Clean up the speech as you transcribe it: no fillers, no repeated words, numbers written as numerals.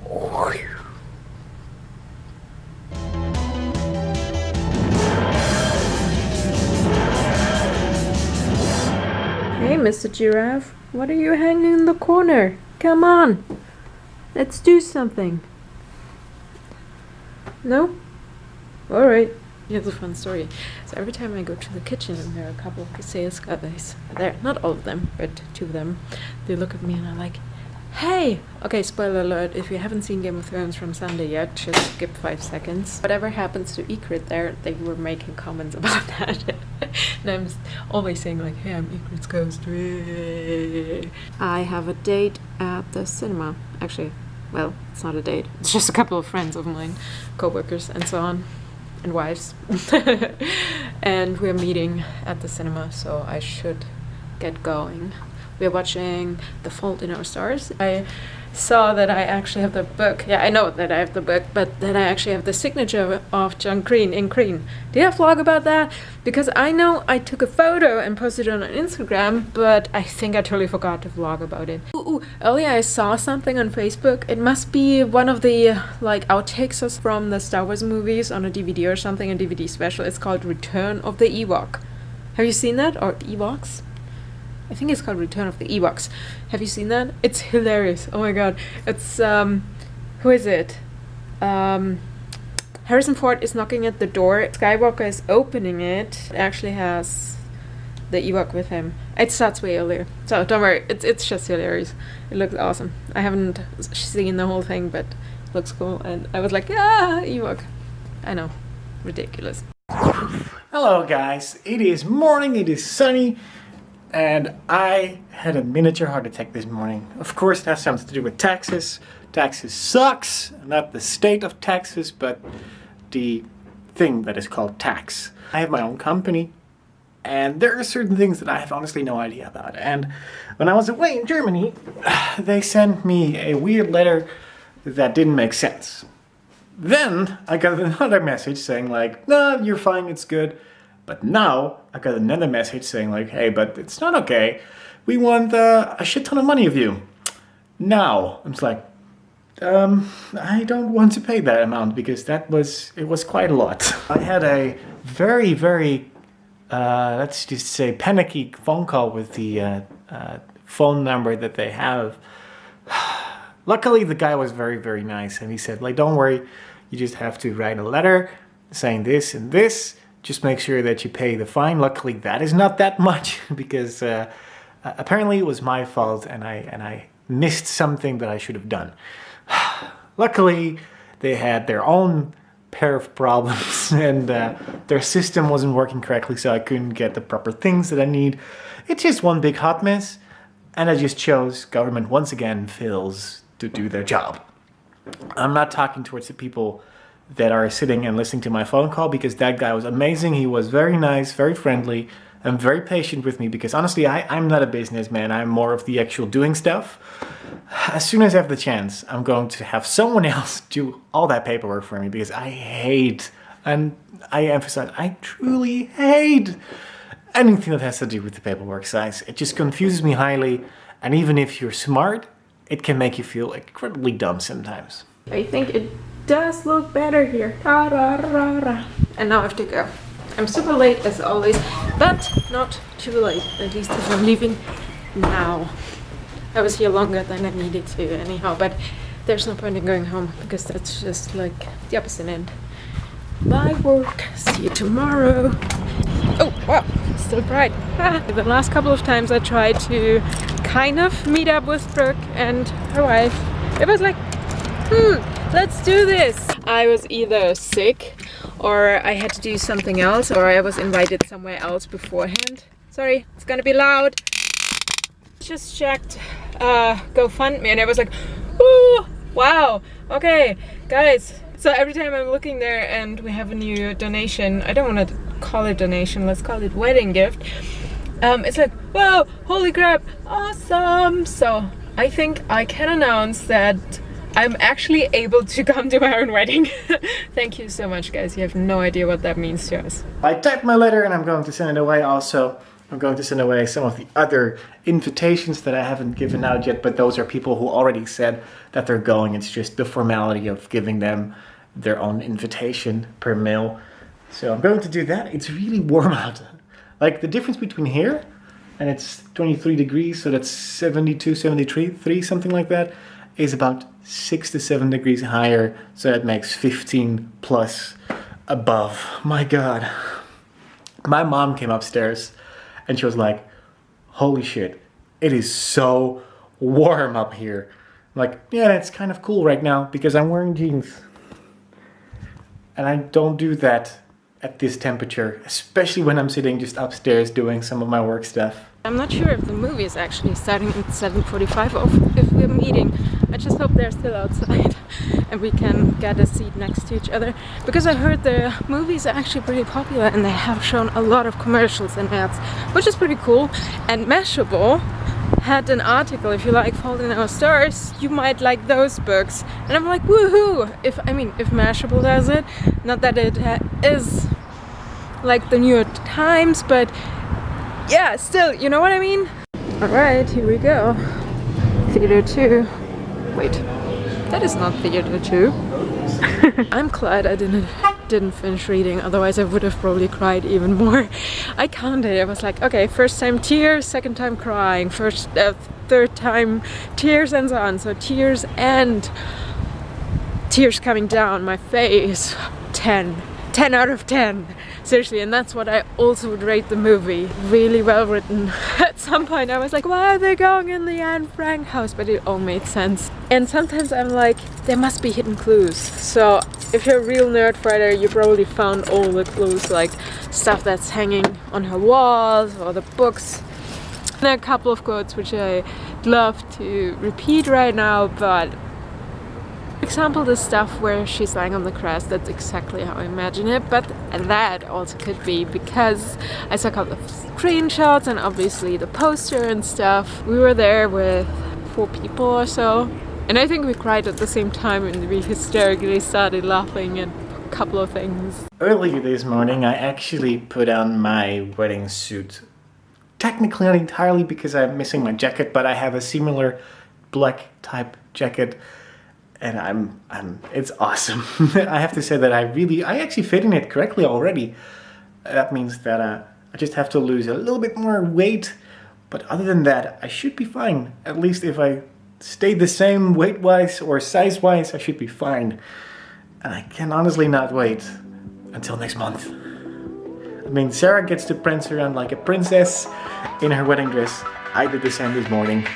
Hey, Mr. Giraffe, what are you hanging in the corner? Come on, let's do something. No? Alright. Here's a fun story. So every time I go to the kitchen and there are a couple of sales guys there, not all of them, but 2 of them, they look at me and are like, hey! Okay, spoiler alert, if you haven't seen Game of Thrones from Sunday yet, just skip 5 seconds. Whatever happens to Ygritte there, they were making comments about that. And I'm always saying like, hey, I'm Ygritte's ghost. I have a date at the cinema. Actually, well, it's not a date. It's just a couple of friends of mine, co-workers and so on, and wives. And we're meeting at the cinema, so I should get going. We're watching The Fault in Our Stars. I saw that I actually have the book. Yeah, I know that I have the book, but that I actually have the signature of John Green in green. Did I vlog about that? Because I know I took a photo and posted it on Instagram, but I think I totally forgot to vlog about it. Earlier I saw something on Facebook. It must be one of the like outtakes from the Star Wars movies on a DVD or something, a DVD special. It's called Return of the Ewok. Have you seen that? Or Ewoks? I think it's called Return of the Ewoks. Have you seen that? It's hilarious. Oh my god. It's, who is it? Harrison Ford is knocking at the door. Skywalker is opening it. It actually has the Ewok with him. It starts way earlier. So don't worry. It's just hilarious. It looks awesome. I haven't seen the whole thing, but it looks cool. And I was like, ah, Ewok. I know. Ridiculous. Hello guys. It is morning. It is sunny. And I had a miniature heart attack this morning. Of course, it has something to do with taxes. Taxes sucks. Not the state of taxes, but the thing that is called tax. I have my own company, and there are certain things that I have honestly no idea about. And when I was away in Germany, they sent me a weird letter that didn't make sense. Then I got another message saying like, no, you're fine, it's good. But now I got another message saying like, hey, but it's not okay. We want a shit ton of money of you. Now, I'm just like, I don't want to pay that amount because it was quite a lot. I had a very, very, let's just say panicky phone call with the phone number that they have. Luckily, the guy was very, very nice. And he said, like, don't worry, you just have to write a letter saying this and this. Just make sure that you pay the fine. Luckily, that is not that much because apparently it was my fault and I missed something that I should have done. Luckily, they had their own pair of problems and their system wasn't working correctly, so I couldn't get the proper things that I need. It's just one big hot mess, and I just chose government once again fails to do their job. I'm not talking towards the people that are sitting and listening to my phone call because that guy was amazing. He was very nice, very friendly, and very patient with me because honestly, I'm not a businessman. I'm more of the actual doing stuff. As soon as I have the chance, I'm going to have someone else do all that paperwork for me because I hate, and I emphasize, I truly hate anything that has to do with the paperwork size. It just confuses me highly, and even if you're smart, it can make you feel incredibly dumb sometimes. I think it does look better here. And now I have to go. I'm super late as always, but not too late, at least if I'm leaving now. I was here longer than I needed to anyhow, but there's no point in going home because that's just like the opposite end. Bye work, see you tomorrow. Oh wow, still bright. The last couple of times I tried to kind of meet up with Brooke and her wife, it was like, let's do this. I was either sick or I had to do something else or I was invited somewhere else beforehand. Sorry, it's gonna be loud. Just checked GoFundMe and I was like, ooh, wow, okay, guys. So every time I'm looking there and we have a new donation, I don't want to call it donation, let's call it wedding gift. It's like, whoa, holy crap, awesome. So I think I can announce that I'm actually able to come to my own wedding. Thank you so much, guys. You have no idea what that means to us. I typed my letter and I'm going to send it away also. I'm going to send away some of the other invitations that I haven't given out yet, but those are people who already said that they're going. It's just the formality of giving them their own invitation per mail. So I'm going to do that. It's really warm out. Like the difference between here and it's 23 degrees, so that's 72, 73, something like that, is about 6 to 7 degrees higher. So that makes 15 plus above. My God. My mom came upstairs and she was like, holy shit, it is so warm up here. I'm like, yeah, it's kind of cool right now because I'm wearing jeans. And I don't do that at this temperature, especially when I'm sitting just upstairs doing some of my work stuff. I'm not sure if the movie is actually starting at 7:45 or if we're meeting. I just hope they're still outside and we can get a seat next to each other, because I heard the movies are actually pretty popular and they have shown a lot of commercials and ads, which is pretty cool. And Mashable had an article, if you like Fault in Our Stars, you might like those books. And I'm like, woohoo! If Mashable does it, not that it is like the New York Times, but yeah, still, you know what I mean? Alright, here we go. Theater 2. Wait, that is not Theater 2. I'm glad I didn't finish reading, otherwise I would have probably cried even more. I counted, I was like, okay, first time tears, second time crying, third time tears, and so on. So tears and tears coming down my face. 10 out of 10. Seriously, and that's what I also would rate the movie. Really well written. At some point I was like, why are they going in the Anne Frank house? But it all made sense. And sometimes I'm like, there must be hidden clues. So if you're a real nerd fighter, you probably found all the clues, like stuff that's hanging on her walls or the books. There are a couple of quotes which I love to repeat right now, but for example, the stuff where she's lying on the grass, that's exactly how I imagine it, but that also could be because I saw a couple of screenshots and obviously the poster and stuff. We were there with 4 people or so, and I think we cried at the same time and we hysterically started laughing at a couple of things. Earlier this morning, I actually put on my wedding suit. Technically not entirely because I'm missing my jacket, but I have a similar black type jacket. And it's awesome. I have to say that I actually fit in it correctly already. That means that I just have to lose a little bit more weight. But other than that, I should be fine. At least if I stay the same weight-wise or size-wise, I should be fine. And I can honestly not wait until next month. I mean, Sara gets to prance around like a princess in her wedding dress. I did the same this morning.